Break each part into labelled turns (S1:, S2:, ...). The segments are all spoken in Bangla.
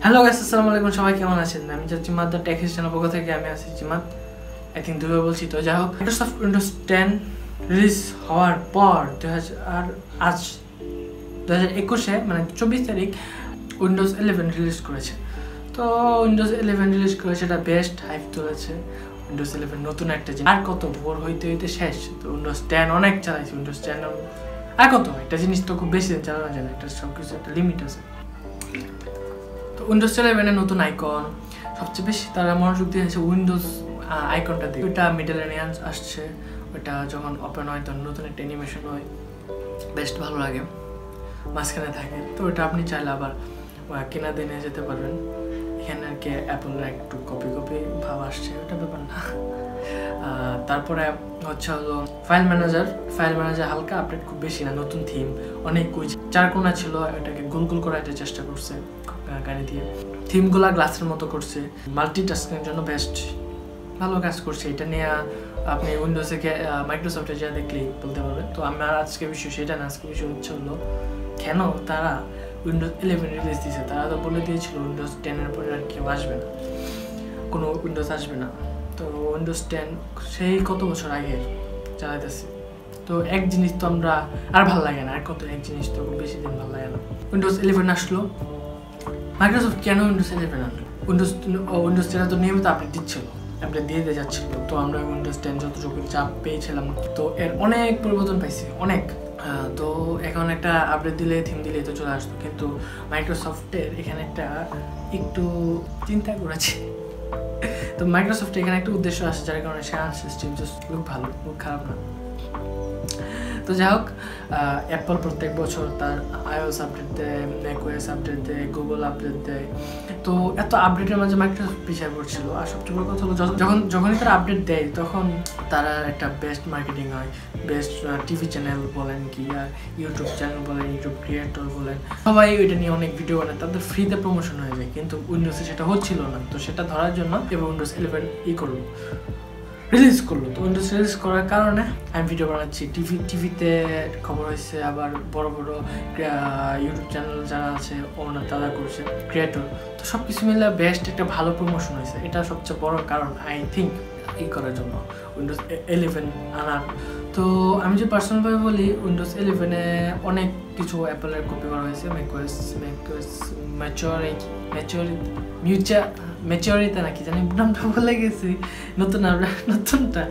S1: হ্যালো গাইস, আসসালামু আলাইকুম। সবাই কেমন আছেন? আমি যাচ্ছি মাদ্দা টেক্স চ্যানেল পক্ষ থেকে। আমি আছি জিমাত। আই থিঙ্ক দুইবার বলছি। তো যাই হোক, মাইক্রোসফট উইন্ডোজ 10 রিলিজ হওয়ার পর আজ 2021-এ মানে 24 তারিখ উইন্ডোজ 11 রিলিজ করেছে। তো উইন্ডোজ 11 রিলিজ করেছে, এটা বেস্ট হাইপ তুলেছে। উইন্ডোজ 11 নতুন একটা জিনিস, আর কত বোর হইতে হইতে শেষ। তো উইন্ডোজ 10 অনেক চালাইছে। উইন্ডোজ 10 আর কত একটা জিনিস তো খুব বেশি দিন চালানো যায় না, এটা সব কিছু একটা লিমিট আছে। তো উইন্ডোজ 11-এর নতুন আইকন, সবচেয়ে বেশি তারা মনোযোগ দিয়েছে উইন্ডোজ আইকনটা দিয়ে। ওইটা মিডল এরিয়ান আসছে, ওইটা যখন ওপেন হয় তখন নতুন একটা অ্যানিমেশন হয়, বেস্ট ভালো লাগে, মাঝখানে থাকে। তো ওইটা আপনি চাইলে আবার কেনা দিয়ে নিয়ে যেতে পারবেন। এখানে আর কি অ্যাপলের একটু কপি ভাব আসছে, ওটা ব্যাপার না। তারপরে হচ্ছে হলো ফাইল ম্যানেজার হালকা আপডেট, খুব বেশি না। নতুন থিম, অনেক কুইজ, 4 কোণা ছিল, এটাকে গোল করে একটা চেষ্টা করছে গাড়ি দিয়ে। থিমগুলা গ্লাসের মতো করছে, মাল্টিটাস্কিংয়ের জন্য বেস্ট, ভালো কাজ করছে। এটা নিয়ে আপনি উইন্ডোজে মাইক্রোসফটে যা দেখলেই বলতে পারবেন। তো আমার আজকে বিষয় সেটা না, আজকে বিষয় হচ্ছে হলো কেন তারা উইন্ডোজ 11 রিলিজ দিয়েছে। তারা তো বলে দিয়েছিল উইন্ডোজ 10-এর পরে আর কেউ আসবে না, কোনো উইন্ডোজ আসবে না। তো উইন্ডোজ 10 সেই কত বছর আগে চালাইতেছি। তো এক জিনিস তো আমরা আর ভালো লাগে না, আর কত এক জিনিস তো বেশি দিন ভালো লাগে না। উইন্ডোজ 11 আসলো, মাইক্রোসফট কেন উইন্ডোজ 11 আনলো? উইন্ডোজ 10 তো নিয়মিত আপডেট দিচ্ছিল, আপডেট দিয়ে যাচ্ছিল। তো আমরা উইন্ডোজ 10 যতটুকু চাপ পেয়েছিলাম, তো এর অনেক পরিবর্তন পাইছি, অনেক। তো এখন একটা আপডেট দিলে, থিম দিলে তো চলে আসতো। কিন্তু মাইক্রোসফটের এখানে একটা একটু চিন্তা করেছে। তো মাইক্রোসফট এখানে একটা উদ্দেশ্য আসে, যার কারণে সে সিস্টেম লুক ভালো, লুক খারাপ না। তো যাই হোক, অ্যাপল প্রত্যেক বছর তার iOS আপডেট দেয়, macOS আপডেট দেয়, গুগল আপডেট দেয়। তো এত আপডেটের মাঝে মাইক্রোসফট পিছিয়ে পড়ছিল। আর সবচেয়ে বড় কথা হলো, যখনই তারা আপডেট দেয় তখন তারা একটা বেস্ট মার্কেটিং হয়, বেস্ট টিভি চ্যানেল বলেন কি, আর ইউটিউব চ্যানেল বলেন, ইউটিউব ক্রিয়েটর বলেন, সবাই ওইটা নিয়ে অনেক ভিডিও বানায়, তাদের ফ্রিতে প্রমোশন হয়ে যায়। কিন্তু উইন্ডোজে সেটা হচ্ছিল না। তো সেটা ধরার জন্য এবার উইন্ডোজ 11 রিলিজ করলো। তো উইন্ডোজ রিলিজ করার কারণে আমি ভিডিও বানাচ্ছি। টিভিতে খবর হয়েছে, আবার বড় ইউটিউব চ্যানেল যারা আছে ওনার তারা করছে, ক্রিয়েটর। তো সব কিছু মিলে বেস্ট একটা ভালো প্রমোশন হয়েছে। এটা সবচেয়ে বড় কারণ আই থিঙ্ক করার জন্য উইন্ডোজ 11 আনার। তো আমি যে পার্সোনালভাবে বলি, উইন্ডোজ 11-এ অনেক কিছু অ্যাপলের কপি করা হয়েছে। macOS ম্যাচুরিটি নাকি জানি নামটা বলে গেছি, নতুনটা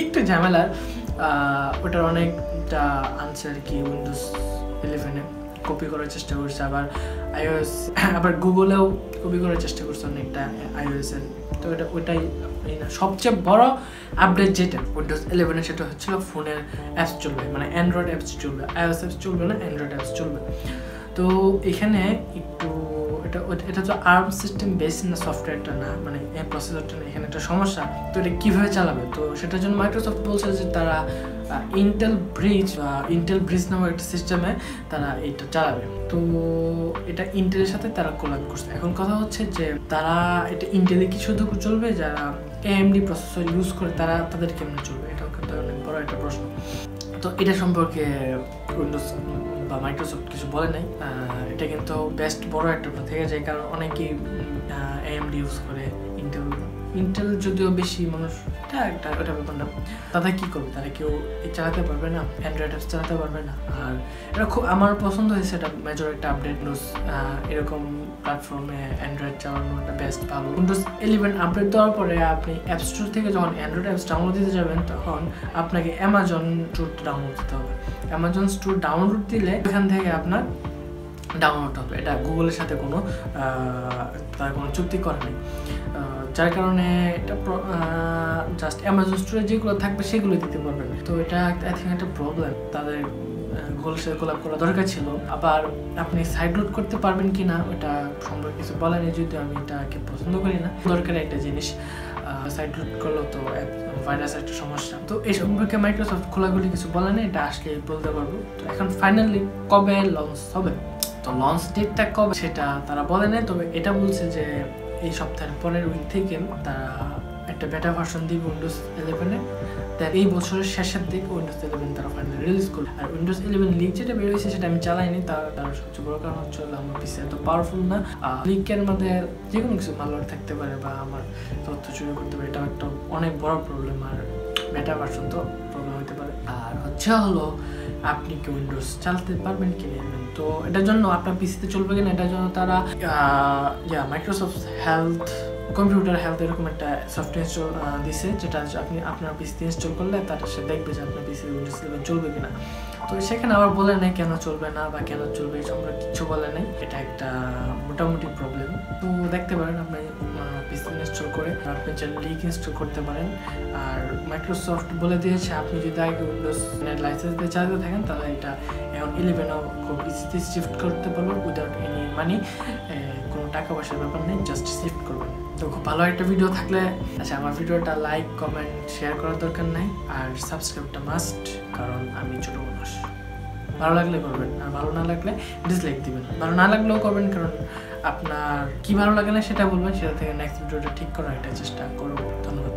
S1: একটু ঝামেলার। ওটার অনেকটা আনসার কি উইন্ডোজ 11-এ কপি করার চেষ্টা করছে। আবার গুগলেও কপি করার চেষ্টা করছে অনেকটা iOS-এর। তো ওইটাই সবচেয়ে বড় আপডেট যেটা উইন্ডোজ 11-এ, সেটা হচ্ছিল ফোনের অ্যাপস চলবে, মানে অ্যান্ড্রয়েড অ্যাপস চলবে, iOS অ্যাপস চলবে না, অ্যান্ড্রয়েড অ্যাপস চলবে। তো এখানে একটু এটা তো আর্ম সিস্টেম বেস না, সফটওয়্যারটা না, মানে এই প্রসেসরটা না, এখানে একটা সমস্যা। তো এটা কীভাবে চালাবে? তো সেটার জন্য মাইক্রোসফট বলছে যে তারা ইন্টেল ব্রিজ নামক একটা সিস্টেমে তারা এটা চালাবে। তো এটা ইন্টেলের সাথে তারা কোলাব করছে। এখন কথা হচ্ছে যে তারা এটা ইন্টেলে কি শুধু চলবে, যারা AMD প্রসেসর ইউজ করে তাদের কেমনে চলবে? এটাও কিন্তু অনেক বড় একটা প্রশ্ন। তো এটা সম্পর্কে উইন্ডোজ বা মাইক্রোসফট কিছু বলে নাই। এটা কিন্তু বেস্ট বড় একটা থেকে যায়, কারণ অনেকেই AMD ইউজ করে, ইন্টেল যদিও বেশি মানুষ, ওটা ব্যাপার না। তারা কী করবে? তারা কেউ চালাতে পারবে না, অ্যান্ড্রয়েড অ্যাপস চালাতে পারবে না। আর এটা খুব আমার পছন্দ হয়েছে, এটা মেজর একটা আপডেট নিউজ। এরকম প্ল্যাটফর্মে অ্যান্ড্রয়েড চালানোটা বেস্ট ভালো। উইন্ডোজ 11 আপডেট দেওয়ার পরে আপনি অ্যাপ স্টোর থেকে যখন অ্যান্ড্রয়েড অ্যাপস ডাউনলোড দিতে যাবেন, তখন আপনাকে অ্যামাজন স্টোর ডাউনলোড দিতে হবে। অ্যামাজন স্টোর ডাউনলোড দিলে এখান থেকে আপনার ডাউনলোড হবে। এটা গুগলের সাথে তার কোনো চুক্তি করে নেই, যার কারণে এটা জাস্ট অ্যামাজন স্টোরে যেগুলো থাকবে সেগুলো দিতে পারবেন। তো এটা আই থিঙ্ক একটা প্রবলেম, তাদের গুগলের সাথে কোলাব করা দরকার ছিল। আবার আপনি সাইড লোড করতে পারবেন কি না ওটা সম্পর্কে কিছু বলেনি, যদিও আমি এটাকে পছন্দ করি না। দরকারি একটা জিনিস, সাইড লোড করলেও তো ভাইরাস একটা সমস্যা। তো এই সম্পর্কে মাইক্রোসফট খোলাখুলি কিছু বলেনি, এটা আসলে বলতে পারবো। তো এখন ফাইনালি কবে লঞ্চ হবে, তো লঞ্চ ডেটটা কবে সেটা তারা বলে নাই। তবে এটা বলছে যে এই সপ্তাহের পরের উইক থেকে তারা একটা বেটা ভার্সন দিবে উইন্ডোজ 11-এ। দেন এই বছরের শেষের দিকে উইন্ডোজ 11 তারা ফাইনালি রিলিজ করবে। আর উইন্ডোজ 11 লিগ যেটা বের হয়েছে সেটা আমি চালাইনি, তার সবচেয়ে বড় কারণ হচ্ছে আমার পিসি এত পাওয়ারফুল না। লিগের মধ্যে যে কোনো কিছু মালওয়্যার থাকতে পারে বা আমার তথ্য চুরি করতে পারে, এটা একটা অনেক বড় প্রবলেম। আর বেটা ভার্সন তো প্রবলেম হতে পারে। আর হলো আপনি কি উইন্ডোজ চালাতে পারবেন কি না, তো এটার জন্য আপনার পিসিতে চলবে কিনা এটার জন্য তারা মাইক্রোসফট হেলথ, কম্পিউটার হেলথ এরকম একটা সফটওয়্যার ইনস্টল দিছে, যেটা আপনি আপনার পিসিতে ইনস্টল করলে তার সে দেখবে যে আপনার পিসিতে উইন্ডোজ 11 চলবে কিনা। তো সেখানে আবার বলে নেই কেন চলবে না বা কেন চলবে এই সম্পর্কে কিছু বলে নেই, এটা একটা মোটামুটি প্রবলেম। তো দেখতে পারেন আপনি পিসি ইনস্টল করে আপনি চাইলে লিগ ইনস্টল করতে পারেন। আর মাইক্রোসফট বলে দিয়েছে আপনি যদি আগে উইন্ডোজ লাইসেন্স দিয়ে চালাতে থাকেন তাহলে এটা এখন 11ও খুব ইজিতে শিফট করতে পারবেন উইদাউট এনি মানি, কোনো টাকা পয়সার ব্যাপার নেই, জাস্ট শিফট করবেন। তো খুব ভালো একটা ভিডিও থাকলে আমার ভিডিওটা লাইক কমেন্ট শেয়ার করার দরকার নাই, আর সাবস্ক্রাইবটা মাস্ট, কারণ আমি ছোট মানুষ। ভালো লাগলে করবেন, আর ভালো না লাগলে ডিসলাইক দিবেন। ভালো না লাগলেও করবেন, কারণ আপনার কি ভালো লাগে না সেটা বলবেন, সেটা থেকে নেক্সট ভিডিওটা ঠিক করার একটা চেষ্টা করবো। ধন্যবাদ।